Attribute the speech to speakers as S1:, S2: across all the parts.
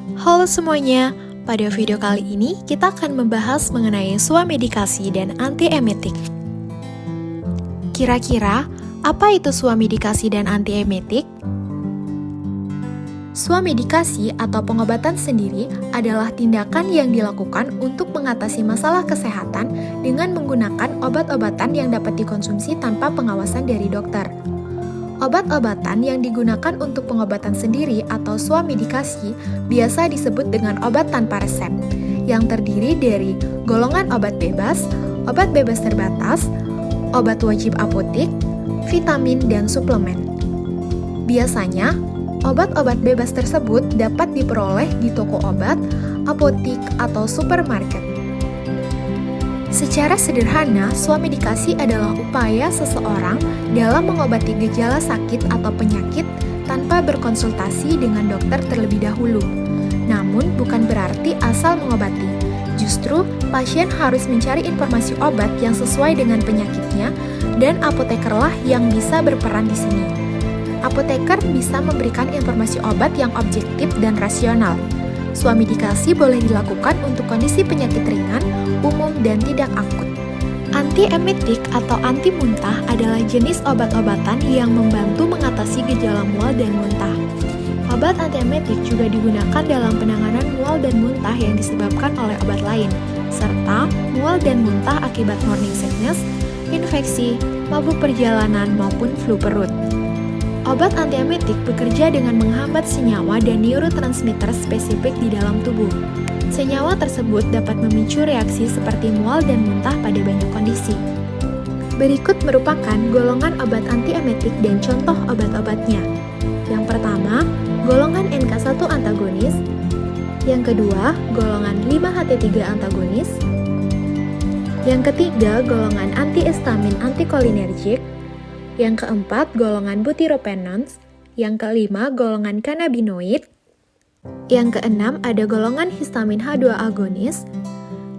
S1: Halo semuanya, pada video kali ini kita akan membahas mengenai swamedikasi dan antiemetik. Kira-kira, apa itu swamedikasi dan antiemetik? Swamedikasi atau pengobatan sendiri adalah tindakan yang dilakukan untuk mengatasi masalah kesehatan dengan menggunakan obat-obatan yang dapat dikonsumsi tanpa pengawasan dari dokter. Obat-obatan yang digunakan untuk pengobatan sendiri atau swamedikasi biasa disebut dengan obat tanpa resep, yang terdiri dari golongan obat bebas terbatas, obat wajib apotik, vitamin, dan suplemen. Biasanya, obat-obat bebas tersebut dapat diperoleh di toko obat, apotik, atau supermarket. Secara sederhana, swamedikasi adalah upaya seseorang dalam mengobati gejala sakit atau penyakit tanpa berkonsultasi dengan dokter terlebih dahulu. Namun, bukan berarti asal mengobati. Justru, pasien harus mencari informasi obat yang sesuai dengan penyakitnya, dan apotekerlah yang bisa berperan di sini. Apoteker bisa memberikan informasi obat yang objektif dan rasional. Swamedikasi boleh dilakukan untuk kondisi penyakit ringan, umum, dan tidak akut. Antiemetik atau anti muntah adalah jenis obat-obatan yang membantu mengatasi gejala mual dan muntah. Obat antiemetik juga digunakan dalam penanganan mual dan muntah yang disebabkan oleh obat lain, serta mual dan muntah akibat morning sickness, infeksi, mabuk perjalanan, maupun flu perut. Obat antiemetik bekerja dengan menghambat senyawa dan neurotransmitter spesifik di dalam tubuh. Senyawa tersebut dapat memicu reaksi seperti mual dan muntah pada banyak kondisi. Berikut merupakan golongan obat antiemetik dan contoh obat-obatnya. Yang pertama, golongan NK1 antagonis. Yang kedua, golongan 5-HT3 antagonis. Yang ketiga, golongan antihistamin antikolinergik. Yang keempat, golongan butyropenons. Yang kelima, golongan kanabinoid. Yang keenam, ada golongan histamin H2 agonis.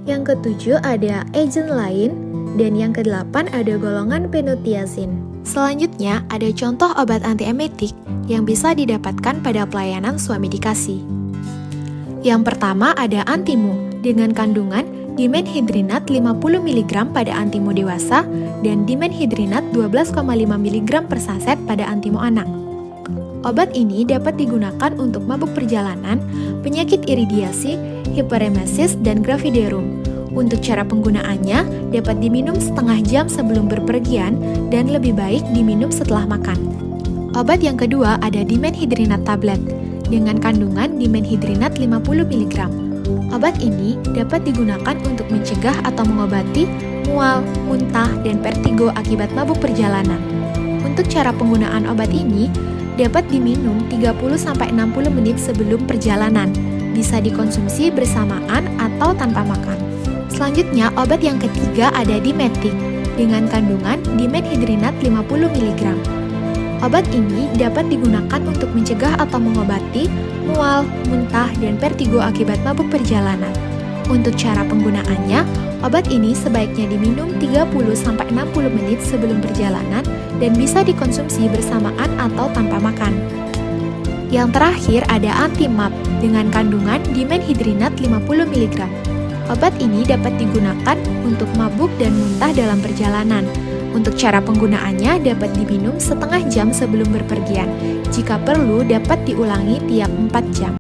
S1: Yang ketujuh, ada agent lain. Dan yang kedelapan, ada golongan phenothiazine. Selanjutnya, ada contoh obat antiemetik yang bisa didapatkan pada pelayanan swamedikasi. Yang pertama, ada antimo dengan kandungan dimenhidrinat 50 mg pada antimo dewasa dan dimenhidrinat 12,5 mg per saset pada antimo anak. Obat ini dapat digunakan untuk mabuk perjalanan, penyakit iridiasi, hiperemesis, dan gravidarum. Untuk cara penggunaannya, dapat diminum setengah jam sebelum berpergian dan lebih baik diminum setelah makan. Obat yang kedua ada dimenhidrinat tablet dengan kandungan dimenhidrinat 50 mg. Obat ini dapat digunakan untuk mencegah atau mengobati mual, muntah, dan vertigo akibat mabuk perjalanan. Untuk cara penggunaan obat ini, dapat diminum 30-60 menit sebelum perjalanan, bisa dikonsumsi bersamaan atau tanpa makan. Selanjutnya, obat yang ketiga ada dimetic, dengan kandungan dimenhidrinat 50 mg. Obat ini dapat digunakan untuk mencegah atau mengobati mual, muntah, dan vertigo akibat mabuk perjalanan. Untuk cara penggunaannya, obat ini sebaiknya diminum 30-60 menit sebelum perjalanan dan bisa dikonsumsi bersamaan atau tanpa makan. Yang terakhir ada anti-MAB dengan kandungan dimenhidrinat 50 mg. Obat ini dapat digunakan untuk mabuk dan muntah dalam perjalanan. Untuk cara penggunaannya dapat diminum setengah jam sebelum berpergian. Jika perlu dapat diulangi tiap 4 jam.